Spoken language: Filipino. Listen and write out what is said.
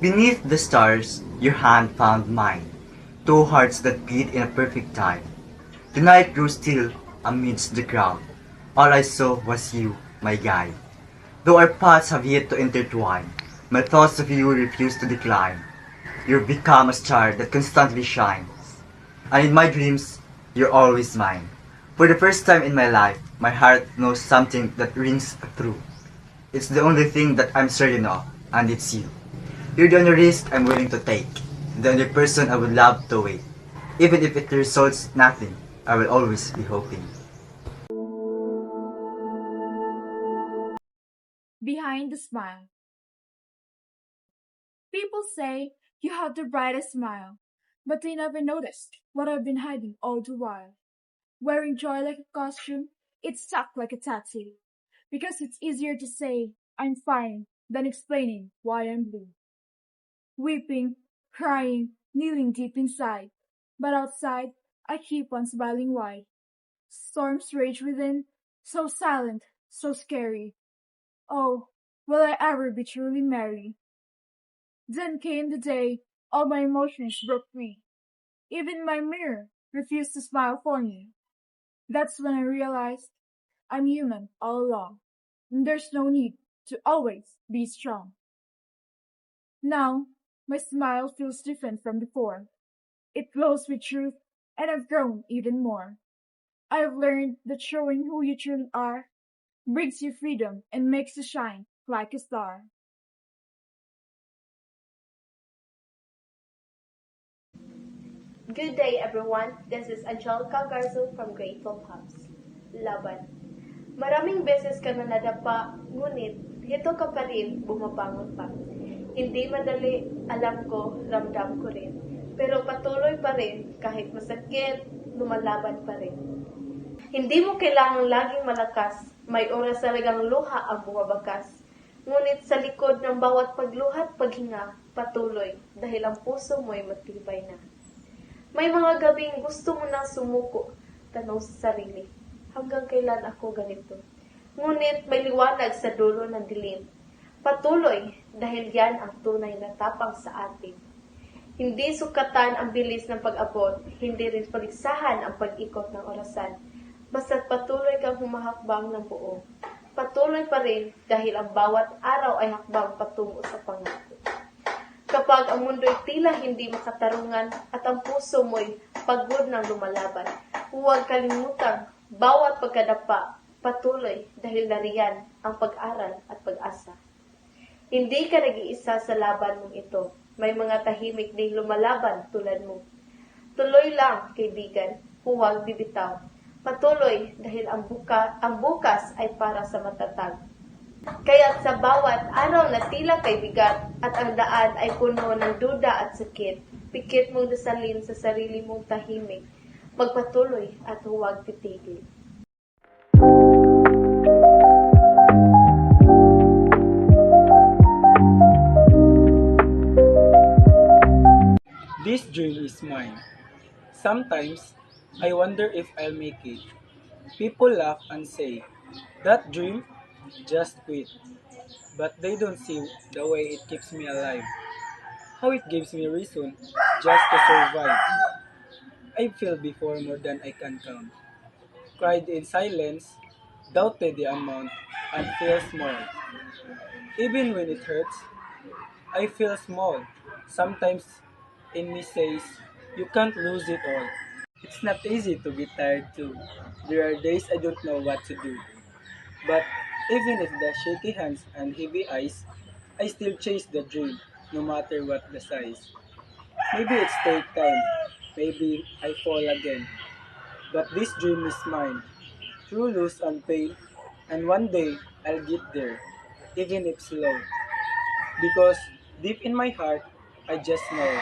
Beneath the stars, your hand found mine, two hearts that beat in a perfect time. The night grew still amidst the crowd. All I saw was you, my guide. Though our paths have yet to intertwine, my thoughts of you refuse to decline. You've become a star that constantly shines, and in my dreams, you're always mine. For the first time in my life, my heart knows something that rings true. It's the only thing that I'm certain of, and it's you. You're the only risk I'm willing to take, the only person I would love to wait. Even if it results nothing, I will always be hoping. Behind the smile. People say you have the brightest smile, but they never noticed what I've been hiding all the while. Wearing joy like a costume, it's stuck like a tattoo. Because it's easier to say I'm fine than explaining why I'm blue. Weeping, crying, kneeling deep inside. But outside, I keep on smiling wide. Storms rage within, so silent, so scary. Oh, will I ever be truly merry? Then came the day all my emotions broke free. Even my mirror refused to smile for me. That's when I realized I'm human all along. And there's no need to always be strong. Now, my smile feels different from before. It glows with truth, and I've grown even more. I've learned that showing who you truly are brings you freedom and makes you shine like a star. Good day, everyone. This is Angelica Garzo from Grateful Hubs. Laban. Maraming beses ka na nadapa, ngunit hito ka pa rin, bumabangon pa. Hindi madali, alam ko, ramdam ko rin. Pero patuloy pa rin, kahit masakit, lumalaban pa rin. Hindi mo kailangang laging malakas, may oras talagang luha ang bumabakas. Ngunit sa likod ng bawat pagluhat paghinga, patuloy, dahil ang puso mo'y matibay na. May mga gabing gusto mo nang sumuko, tanong sa sarili. Hanggang kailan ako ganito? Ngunit may liwanag sa dulo ng dilim. Patuloy, dahil yan ang tunay na tapang sa atin. Hindi sukatan ang bilis ng pag-abot, hindi rin paligsahan ang pag-ikot ng orasan. Basta't patuloy kang humahakbang ng buo. Patuloy pa rin dahil ang bawat araw ay hakbang patungo sa pangako. Kapag ang mundo'y tila hindi makatarungan at ang puso mo'y pagod ng lumalaban, huwag kalimutang bawat pagkadapa, patuloy dahil nariyan ang pag-aral at pag-asa. Hindi ka nag-iisa sa laban mong ito. May mga tahimik ding lumalaban tulad mo. Tuloy lang, kaibigan, huwag bibitaw. Patuloy dahil ang bukas ay para sa matatag. Kaya't sa bawat araw na tila kay bigat at ang daan ay puno ng duda at sakit, pikit mong dasalin sa sarili mong tahimik, magpatuloy at huwag titigil. This dream is mine. Sometimes, I wonder if I'll make it. People laugh and say, that dream? Just quit. But they don't see the way it keeps me alive. How it gives me reason just to survive. I feel before more than I can count. Cried in silence, doubted the amount, and feel small. Even when it hurts, I feel small. Sometimes in me says, you can't lose it all. It's not easy to be tired too. There are days I don't know what to do. But even if the shaky hands and heavy eyes, I still chase the dream, no matter what the size. Maybe it's take time. Maybe I fall again. But this dream is mine. Through loss and pain, and one day I'll get there, even if slow. Because deep in my heart, I just know